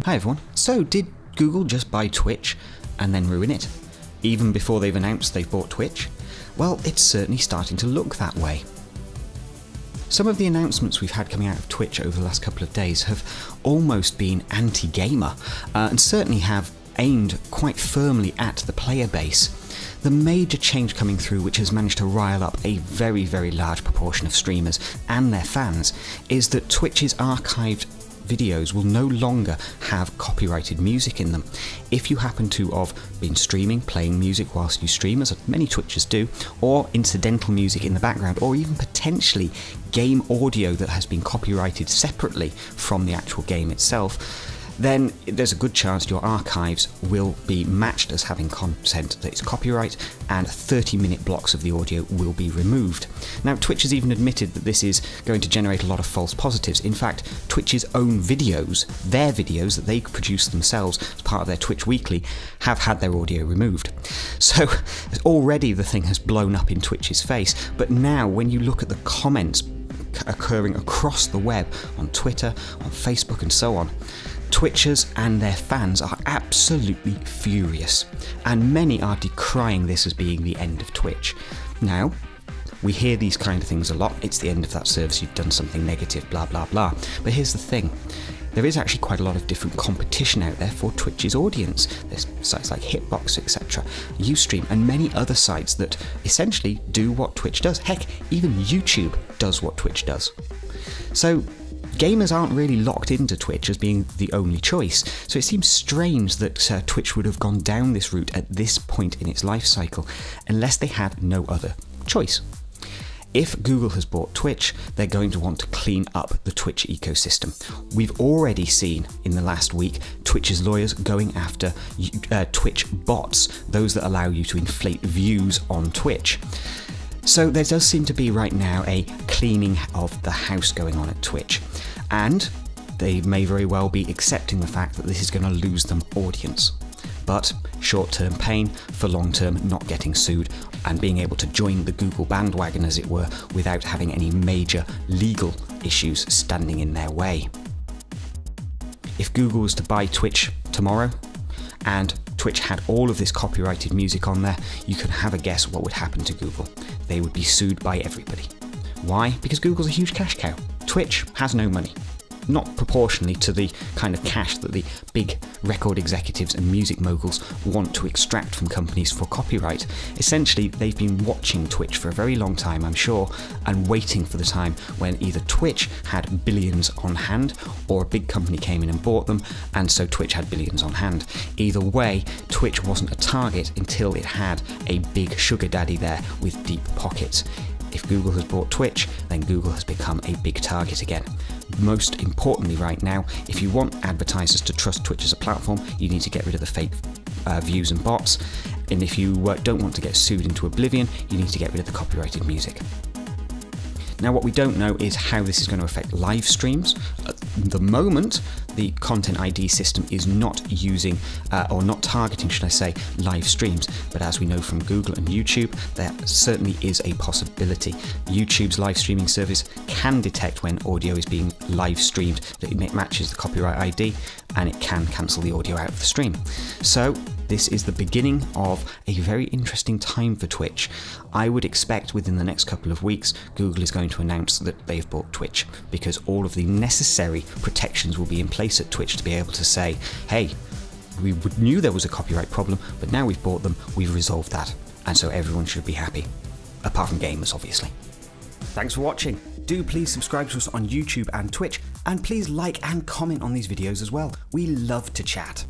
Hi everyone. So did Google just buy Twitch and then ruin it? Even before they've announced they've bought Twitch? Well, it's certainly starting to look that way. Some of the announcements we've had coming out of Twitch over the last couple of days have almost been anti-gamer, and certainly have aimed quite firmly at the player base. The major change coming through, which has managed to rile up a very, very large proportion of streamers and their fans, is that Twitch's archived videos will no longer have copyrighted music in them. If you happen to have been streaming, playing music whilst you stream, as many Twitchers do, or incidental music in the background, or even potentially game audio that has been copyrighted separately from the actual game itself, then there's a good chance your archives will be matched as having content that is copyright, and 30-minute blocks of the audio will be removed. Now, Twitch has even admitted that this is going to generate a lot of false positives. In fact, Twitch's own videos, their videos that they produce themselves as part of their Twitch Weekly, have had their audio removed. So already the thing has blown up in Twitch's face, but now when you look at the comments occurring across the web, on Twitter, on Facebook and so on, Twitchers and their fans are absolutely furious, and many are decrying this as being the end of Twitch. Now, we hear these kind of things a lot. It's the end of that service, you've done something negative, blah blah blah. But here's the thing, there is actually quite a lot of different competition out there for Twitch's audience. There's sites like Hitbox, etc., Ustream, and many other sites that essentially do what Twitch does. Heck, even YouTube does what Twitch does. So gamers aren't really locked into Twitch as being the only choice, so it seems strange that Twitch would have gone down this route at this point in its life cycle, unless they had no other choice. If Google has bought Twitch, they're going to want to clean up the Twitch ecosystem. We've already seen in the last week Twitch's lawyers going after Twitch bots, those that allow you to inflate views on Twitch. So there does seem to be right now a cleaning of the house going on at Twitch, and they may very well be accepting the fact that this is going to lose them audience. But short-term pain for long-term not getting sued and being able to join the Google bandwagon, as it were, without having any major legal issues standing in their way. If Google was to buy Twitch tomorrow, and Twitch had all of this copyrighted music on there, you can have a guess what would happen to Google. They would be sued by everybody. Why? Because Google's a huge cash cow. Twitch has no money. Not proportionally to the kind of cash that the big record executives and music moguls want to extract from companies for copyright. Essentially, they've been watching Twitch for a very long time, I'm sure, and waiting for the time when either Twitch had billions on hand or a big company came in and bought them, and so Twitch had billions on hand. Either way, Twitch wasn't a target until it had a big sugar daddy there with deep pockets. If Google has bought Twitch, then Google has become a big target again. Most importantly right now, if you want advertisers to trust Twitch as a platform, you need to get rid of the fake views and bots. And if you don't want to get sued into oblivion, you need to get rid of the copyrighted music. Now, what we don't know is how this is going to affect live streams. At the moment, the Content ID system is not using, or not targeting, should I say, live streams. But as we know from Google and YouTube, there certainly is a possibility. YouTube's live streaming service can detect when audio is being live streamed that it matches the copyright ID, and it can cancel the audio out of the stream. So this is the beginning of a very interesting time for Twitch. I would expect within the next couple of weeks, Google is going to announce that they've bought Twitch, because all of the necessary protections will be in place at Twitch to be able to say, hey, we knew there was a copyright problem, but now we've bought them, we've resolved that. And so everyone should be happy. Apart from gamers, obviously. Thanks for watching. Do please subscribe to us on YouTube and Twitch, and please like and comment on these videos as well. We love to chat.